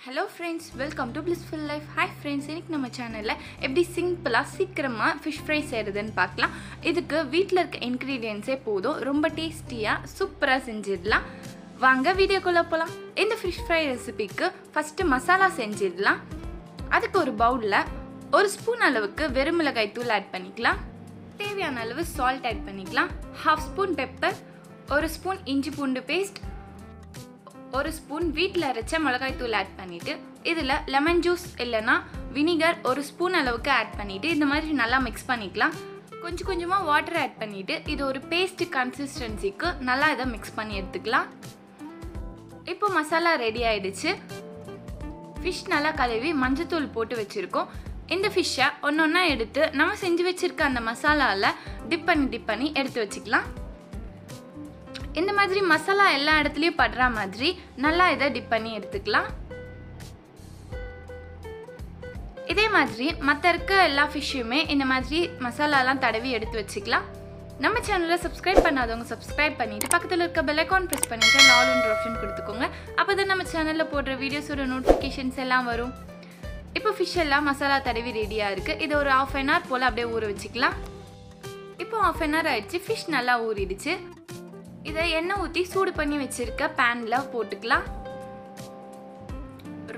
Hello friends, welcome to Blissful Life. Hi friends, இன்னைக்கு நம்ம சேனல்ல எப்படி சிம்பிளா சீக்கிரமா fish fry செய்யறதுன்னு பார்க்கலாம். இதுக்கு வீட்ல இருக்க ingredients போதும். ரொம்ப டேஸ்டியா சூப்பரா செஞ்சிடலாம். வாங்க வீடியோக்குள்ள போலாம். இந்த fish fry ரெசிபிக்கு ஃபர்ஸ்ட் மசாலா செஞ்சிடலாம். அதுக்கு ஒரு பவுல்ல 1 ஸ்பூன் அளவுக்கு வெறுமிளகாய் தூள் ஆட் பண்ணிக்கலாம். தேவையான அளவு salt ஆட் பண்ணிக்கலாம். 1/2 ஸ்பூன் பெப்பர், 1 ஸ்பூன் இஞ்சி பூண்டு பேஸ்ட், 1 ஸ்பூன் வீட்ல அரைச்ச மிளகாய் தூள் ஆட் பண்ணிட்டு இதுல லெமன் ஜூஸ் இல்லனா வினிகர் 1 ஸ்பூன் அளவுக்கு ஆட் பண்ணிட்டு இந்த மாதிரி நல்லா மிக்ஸ் பண்ணிக்கலாம். கொஞ்சமா வாட்டர் ஆட் பண்ணிட்டு இது ஒரு பேஸ்ட் கன்சிஸ்டன்சிக்கு நல்லா இத மிக்ஸ் பண்ணி எடுத்துக்கலாம். இப்போ மசாலா ரெடி ஆயிடுச்சு. ஃபிஷ் நல்லா கழுவி மஞ்சள் தூள் போட்டு வச்சிருக்கோம். இந்த ஃபிஷ்ஷை ஒன்னொன்னா எடுத்து நம்ம செஞ்சு வச்சிருக்க அந்த மசாலால டிப் பண்ணி எடுத்து வச்சுக்கலாம். இந்த மாதிரி மசாலா எல்லா இடத்துலயும் படுற மாதிரி நல்லா இத டிப் பண்ணி எடுத்துக்கலாம். இதே மாதிரி மத்த இருக்க எல்லா ஃபிஷ்ஷுமே இந்த மாதிரி மசாலாலாம் தடவி எடுத்து வச்சுக்கலாம். நம்ம சேனலை சப்ஸ்கிரைப் பண்ணாதவங்க சப்ஸ்கிரைப் பண்ணிட்டு பக்கத்துல இருக்க பெல் ஐகான் பிரஸ் பண்ணிட்டு ஆல் என்ற ஆப்ஷன் கொடுத்துக்கோங்க. அப்பதான் நம்ம சேனல்ல போடுற வீடியோஸோட நோட்டிஃபிகேஷன்ஸ் எல்லாம் வரும். இப்போ ஃபிஷ் எல்லாம் மசாலா தடவி ரெடியா இருக்கு. இது ஒரு 1/2 an hour போல அப்படியே ஊற வச்சுக்கலாம். இப்போ 1/2 an hour ஆயிடுச்சு. ஃபிஷ் நல்லா ஊறிடுச்சு. இதை எண்ணெய் ஊற்றி சூடு பண்ணி வச்சிருக்க பேன்ல போட்டுக்கலாம்.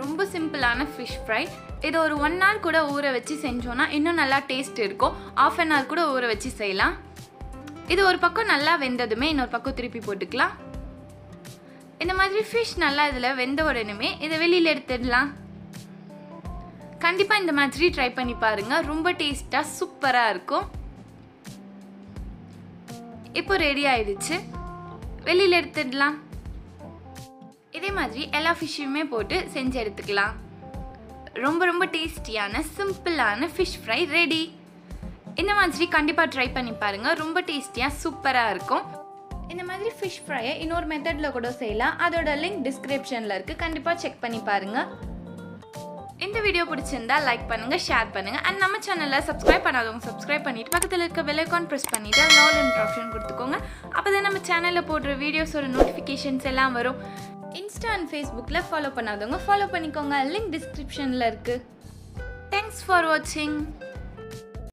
ரொம்ப சிம்பிளான ஃபிஷ் ஃப்ரை. இது ஒரு 1 hour கூட ஊற வச்சு செஞ்சோன்னா இன்னும் நல்லா டேஸ்ட் இருக்கும். 1/2 an hour கூட ஊற வச்சு செய்யலாம். இது ஒரு பக்கம் நல்லா வெந்ததுமே இன்னொரு பக்கம் திருப்பி போட்டுக்கலாம். இந்த மாதிரி ஃபிஷ் நல்லா இதில் வெந்த உடனே இதை வெளியில் எடுத்துடலாம். கண்டிப்பாக இந்த மாதிரி ட்ரை பண்ணி பாருங்க. ரொம்ப டேஸ்டாக சூப்பராக இருக்கும். இப்போ ரெடி ஆயிடுச்சு. வெளியில் எடுத்துடலாம். இதே மாதிரி எல்லா ஃபிஷ்ஷுமே போட்டு செஞ்சு எடுத்துக்கலாம். ரொம்ப டேஸ்டியான சிம்பிளான ஃபிஷ் ஃப்ரை ரெடி. இந்த மாதிரி கண்டிப்பாக ட்ரை பண்ணி பாருங்க. ரொம்ப டேஸ்டியாக சூப்பராக இருக்கும். இந்த மாதிரி ஃபிஷ் ஃப்ரையை இன்னொரு மெத்தடில் கூட செய்யலாம். அதோட லிங்க் டிஸ்கிரிப்ஷனில் இருக்குது. கண்டிப்பாக செக் பண்ணி பாருங்க. இந்த வீடியோ பிடிச்சிருந்தா லைக் பண்ணுங்க, ஷேர் பண்ணுங்க. அண்ட் நம்ம சேனலை சப்ஸ்கிரைப் பண்ணாதவங்க சப்ஸ்கிரைப் பண்ணிட்டு பக்கத்தில் இருக்க பெல் ஐகான் ப்ரெஸ் பண்ணிட்டு ஆல் என்ற ஆப்ஷன் கொடுத்துக்கோங்க. அப்போதான் நம்ம சேனலில் போடுற வீடியோஸோட நோட்டிஃபிகேஷன்ஸ் எல்லாம் வரும். இன்ஸ்டா அண்ட் ஃபேஸ்புக்கில் ஃபாலோ பண்ணாதவங்க ஃபாலோ பண்ணிக்கோங்க. லிங்க் டிஸ்கிரிப்ஷனில் இருக்குது. தேங்க்ஸ் ஃபார் வாட்சிங்.